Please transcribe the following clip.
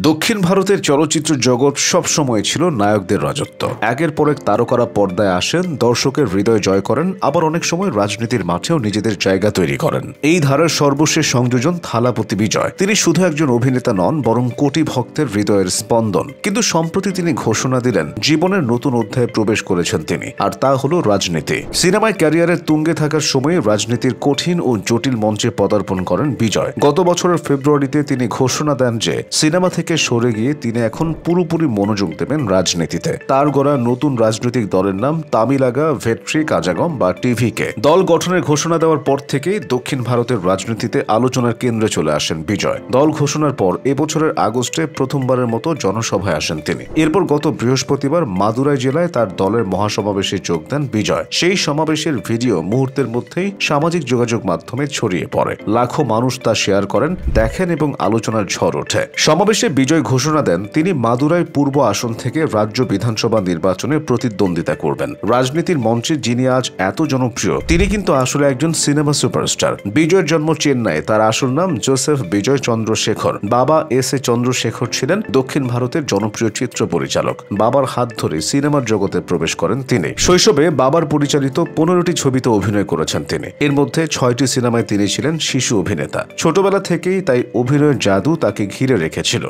দক্ষিণ ভারতের চলচ্চিত্র জগৎ সবসময় ছিল নায়কদের রাজত্ব। একের পর এক তারকারা পর্দায় আসেন, দর্শকের হৃদয় জয় করেন, আবার অনেক সময় রাজনীতির মাঠেও নিজেদের জায়গা তৈরি করেন। এই ধারার সর্বশেষ সংযোজন থালাপতি বিজয়। তিনি শুধু একজন অভিনেতা নন, বরং কোটি ভক্তের হৃদয়ের স্পন্দন। কিন্তু সম্প্রতি তিনি ঘোষণা দিলেন জীবনের নতুন অধ্যায়ে প্রবেশ করেছেন তিনি, আর তা হলো রাজনীতি। সিনেমায় ক্যারিয়ারের তুঙ্গে থাকার সময় রাজনীতির কঠিন ও জটিল মঞ্চে পদার্পণ করেন বিজয়। গত বছরের ফেব্রুয়ারিতে তিনি ঘোষণা দেন যে সিনেমা থেকে সরে গিয়ে তিনি এখন পুরোপুরি মনোযোগ দেবেন রাজনীতিতে। তার গড়া নতুন রাজনৈতিক দলের নাম তামিলাগা ভেট্রি কাজাগম বা টিভিকে। দল গঠনের ঘোষণা দেওয়ার পর থেকেই দক্ষিণ ভারতের রাজনীতিতে আলোচনার কেন্দ্রে চলে আসেন বিজয়। দল ঘোষণার পর এবছরের আগস্টে প্রথমবারের মতো জনসভায় আসেন তিনি। এরপর গত বৃহস্পতিবার মাদুরাই জেলায় তার দলের মহাসমাবেশে যোগ দেন বিজয়। সেই সমাবেশের ভিডিও মুহূর্তের মধ্যেই সামাজিক যোগাযোগ মাধ্যমে ছড়িয়ে পড়ে। লাখো মানুষ তা শেয়ার করেন, দেখেন এবং আলোচনার ঝড় ওঠে। সমাবেশে বিজয় ঘোষণা দেন তিনি মাদুরাই পূর্ব আসন থেকে রাজ্য বিধানসভা নির্বাচনে প্রতিদ্বন্দ্বিতা করবেন। রাজনীতির মঞ্চে যিনি আজ এত জনপ্রিয়, তিনি কিন্তু আসলে একজন সিনেমা সুপারস্টার। বিজয়ের জন্ম চেন্নাই। তার আসল নাম জোসেফ বিজয় চন্দ্রশেখর। বাবা এস.এ. চন্দ্রশেখর ছিলেন দক্ষিণ ভারতের জনপ্রিয় চিত্র পরিচালক। বাবার হাত ধরে সিনেমার জগতে প্রবেশ করেন তিনি। শৈশবে বাবার পরিচালিত 15টি ছবিতে অভিনয় করেছেন তিনি। এর মধ্যে 6টি সিনেমায় তিনি ছিলেন শিশু অভিনেতা। ছোটবেলা থেকেই তাই অভিনয়ের জাদু তাকে ঘিরে রেখেছিল।